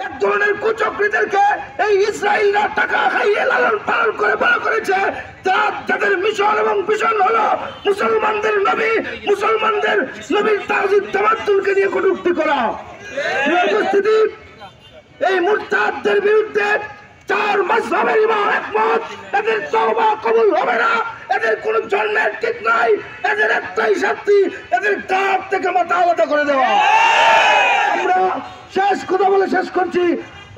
এক ধরনের কুচক্রীদেরকে এই ইসরায়েলরা টাকা খাইয়ে লালন পালন করে বড় করেছে। যাদের মিশন এবং ভিশন হলো মুসলমানদের নবী, মুসলমানদের নবীর তাজিদ তামাদ্দুলকে নিয়ে কটূক্তি করা। উপস্থিতি, এই মুরতাদদের বিরুদ্ধে চার মাযহাবের ইমাম একমত, এদের তওবা কবুল হবে না, এদের কোন জন্মের ঠিক নাই, এদের একটাই শাস্তি, এদের গাছ থেকে মাথা আলাদা করে দেওয়া। আমরা শেষ কথা বলে শেষ করছি।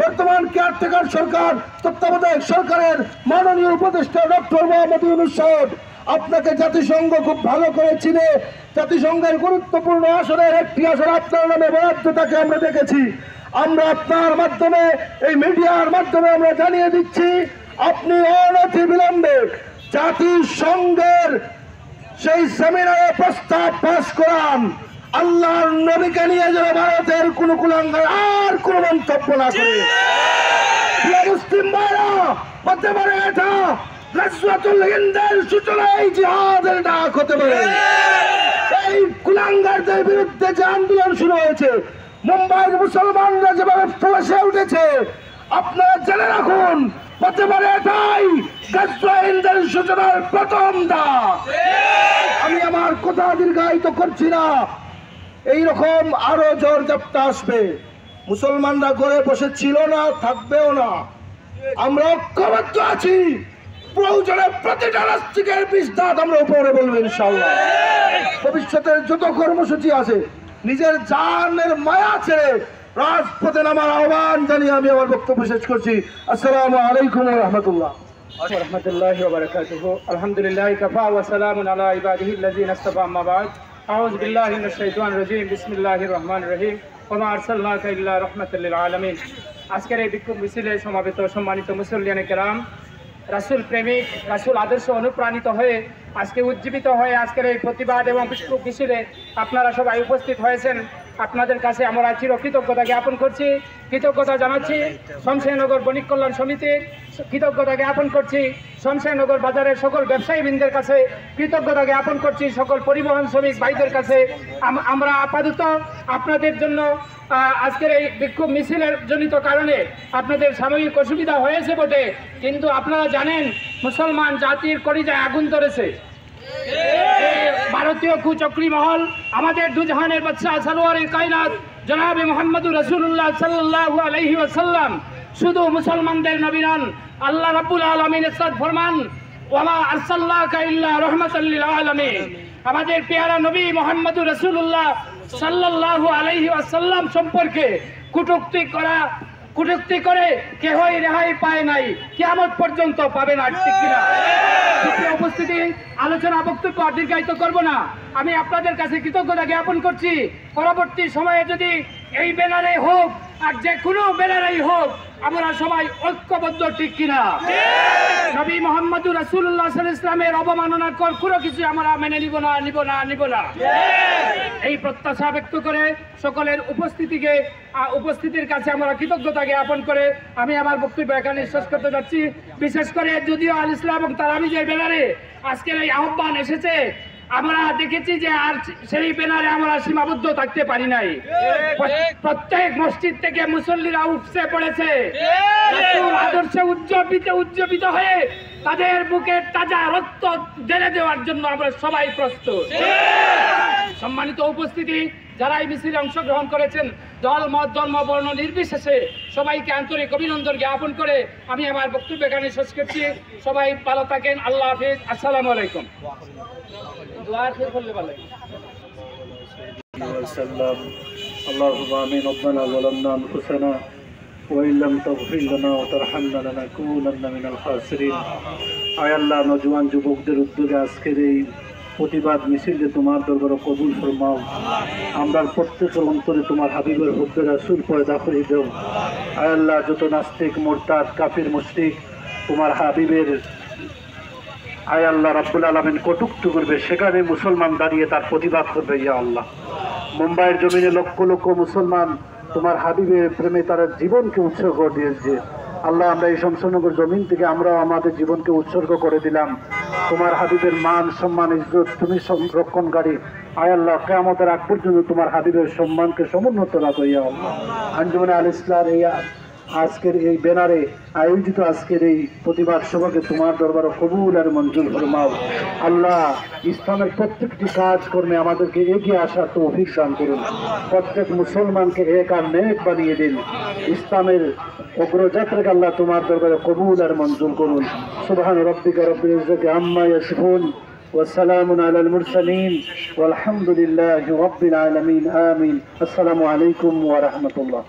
বর্তমান কেয়ারটেকার সরকার, তত্ত্বাবধায়ক সরকারের মাননীয় উপদেষ্টা ডক্টর মোহাম্মদ ইউনূস সাহেব, আপনাকে জাতিসংঘ খুব ভালো করে চিনে জাতিসংঘের গুরুত্বপূর্ণ আসনের একটি আসন আপনার নামে বরাদ্দ থাকে আমরা দেখেছি। আমরা আপনার মাধ্যমে, এই মিডিয়ার মাধ্যমে আমরা জানিয়ে দিচ্ছি, আপনি অনতি বিলম্বে জাতিসংঘের সেই সেমিনারে প্রস্তাব পাশ করান, আল্লাহর নবীকে নিয়ে যেন ভারতের কোন কুলাঙ্গার আর কোন মন্তব্য না করে। মুসলিম ভাইরা, হতে পারে এটা গাজওয়াতুল হিন্দের সূচনা, এই জিহাদের ডাক হতে পারে। এই কুলাঙ্গারদের বিরুদ্ধে যে আন্দোলন শুরু হয়েছে, মুম্বাইয়ের মুসলমানরা যেভাবে ফসে উঠেছে, আপনারা জেনে রাখুন, হতে পারে এটাই গাজওয়াতুল হিন্দের সূচনার প্রথম ধাপ। আমি আমার কথা দীর্ঘায়িত করছি না, এইরকম আরো ঝড় ঝাপটা আসবে। মুসলমানরা ঘরে বসে ছিল না, থাকবেও না। আমরা ঐক্যবদ্ধ আছি, প্রয়োজনে প্রতিটা রাষ্ট্রিকের বিস্তার আমরা উপরে বলবো ইনশাআল্লাহ। ভবিষ্যতের যত কর্মসূচি আছে, নিজের জানের মায়া ছেড়ে রাজপথে নামার আহ্বান জানিয়ে আমি আমার বক্তব্য শেষ করছি। আসসালামু আলাইকুম ওয়া রাহমাতুল্লাহ। রহমতুল্লাহি ওয়া বারাকাতুহু। আলহামদুলিল্লাহি কাফা ওয়া সালামুন আলা ইবাদিহি আল্লাযীনা ইসতাফা, আম্মা বা'দ। আউযু বিল্লাহি মিনাশ শাইতানির রাজীম। বিসমিল্লাহির রহমানির রহিম। ওয়া মা আরসালনাকা ইল্লা রাহমাতাল লিল আলামিন। আজকের এই বিক্ষোভ মিছিলে সমবেত সম্মানিত মুসল্লিয়ানে কেরাম, রাসূল প্রেমিক, রাসূল আদর্শ অনুপ্রাণিত হয়ে আজকে উজ্জীবিত হয়ে আজকের এই প্রতিবাদ এবং বিক্ষোভ মিছিলে আপনারা সবাই উপস্থিত হয়েছেন। আপনাদের কাছে আমরা চিরকৃতজ্ঞতা জ্ঞাপন করছি, কৃতজ্ঞতা জানাচ্ছি শমশেরনগর বণিক কল্যাণ সমিতির, কৃতজ্ঞতা জ্ঞাপন করছি শমশেরনগর বাজারের সকল ব্যবসায়ীবৃন্দের কাছে, কৃতজ্ঞতা জ্ঞাপন করছি সকল পরিবহন শ্রমিক ভাইদের কাছে। আমরা আপাতত আপনাদের জন্য আজকের এই বিক্ষোভ মিছিলের জনিত কারণে আপনাদের সাময়িক অসুবিধা হয়েছে বটে, কিন্তু আপনারা জানেন মুসলমান জাতির কলিজায় আগুন ধরেছে। ভারতীয় কুচক্রী মহল আমাদের দুজাহানের বাদশা সারওয়ারে কায়নাত জনাবে মুহাম্মদুর রাসূলুল্লাহ সাল্লাল্লাহু আলাইহি ওয়াসাল্লাম শুধু মুসলমানদের নবী নন, আল্লাহ রাব্বুল আলামিন ইরশাদ ফরমান, ওয়া মা আরসালনাকা ইল্লা রাহমাতাল লিল আলামিন। আমাদের পেয়ারা নবী মুহাম্মদুর রাসূলুল্লাহ সাল্লাল্লাহু আলাইহি ওয়াসাল্লাম সম্পর্কে কটূক্তি করে কেহই রেহাই পায় নাই, কিয়ামত পর্যন্ত পাবে না, ঠিক কিনা? উপস্থিতি, আলোচনা বক্তব্য দীর্ঘায়িত করব না। আমি আপনাদের কাছে কৃতজ্ঞতা জ্ঞাপন করছি। পরবর্তী সময়ে যদি এই ব্যানারে হোক আর যে কোনো ব্যানারেই হোক, আমরা সবাই ঐক্যবদ্ধ, ঠিক কিনা? নবী মুহাম্মদুর রাসূলুল্লাহ সাল্লাল্লাহু আলাইহি ওয়াসাল্লামের অবমাননাকর কোনো কিছু আমরা মেনে নিব না। এই প্রত্যাশা ব্যক্ত করে সকলের উপস্থিতির কাছে আমরা কৃতজ্ঞতা জ্ঞাপন করে আমি আমার বক্তব্য এখানে শেষ করতে যাচ্ছি। বিশেষ করে যদিও আল ইসলাম এবং তারাবিজের ব্যানারে আজকের এই আহ্বান এসেছে, আমরা দেখেছি যে আর সেই ব্যানারে আমরা সীমাবদ্ধ থাকতে পারি নাই। প্রত্যেক মসজিদ থেকে মুসল্লিরা উপচে পড়েছে, আদর্শে উজ্জীবিত হয়ে তাদের বুকের তাজা রক্ত ঢেলে দেওয়ার জন্য আমরা সবাই প্রস্তুত। সম্মানিত উপস্থিতি, যারা এই মিছিলে অংশগ্রহণ করেছেন, দল মত ধর্ম বর্ণ নির্বিশেষে সবাইকে আন্তরিক অভিনন্দন জ্ঞাপন করে আমি আমার বক্তব্য এখানে শেষ করছি। সবাই ভালো থাকেন, আল্লাহ হাফিজ, আসসালামু আলাইকুম। اللهم آمين. ربنا ظلمنا أنفسنا وإن لم تغفر لنا وترحمنا لنكونن من الخاسرين. আয় আল্লাহ, নওজোয়ান যুবকদের উদ্যোগে আজকের এই প্রতিবাদ মিছিলে তোমার দরবারে কবুল ফরমাও। আমরা প্রত্যেকের অন্তরে তোমার হাবিবের হুব্বে রাসূল পয়দা করে দাও। আয় আল্লাহ, যত নাস্তিক, মুরতাদ, কাফির, মুশরিক তোমার হাবিবের আয় আল্লাহ রাব্বুল আলামিন কটূক্তি করবে, সেখানে মুসলমান দাঁড়িয়ে তার প্রতিবাদ করবে। ইয়া আল্লাহ, মুম্বাইয়ের জমিনে লক্ষ লক্ষ মুসলমান তোমার হাবিবের প্রেমে তারা জীবনকে উৎসর্গ দিয়েছে। আল্লাহ আমরা এই শমশনগর জমিন থেকে আমরাও আমাদের জীবনকে উৎসর্গ করে দিলাম। তোমার হাবিবের মান সম্মান ইজ্জত তুমি সংরক্ষণকারী। আয় আল্লাহ, কিয়ামতের আগ পর্যন্ত তোমার হাবিবের সম্মানকে সমুন্নত রাখো ইয়া আল্লাহ। আঞ্জুমানে আল ইসলার এই আজকের এই ব্যানারে আয়োজিত আজকের এই প্রতিবাদ সভাকে তোমার দরবারে কবুল আর মঞ্জুর ফরমাও। আল্লাহ, ইসলামের প্রত্যেকটি কাজ কর্মে আমাদেরকে এগিয়ে আসার তৌফিক দান করুন। প্রত্যেক মুসলমানকে এক আর নেক বানিয়ে দিন। ইসলামের অগ্রযাত্রাকে আল্লাহ তোমার দরবারে কবুল আর মঞ্জুর করুন। সুবহান রাব্বিকা রাব্বিল ইজ্জাতি আম্মা ইয়াসিফুন ওয়া সালামুন আলাল মুরসালিন ওয়াল হামদুলিল্লাহি রাব্বিল আলামিন। আমিন। আসসালামু আলাইকুম ওয়া রাহমাতুল্লাহ।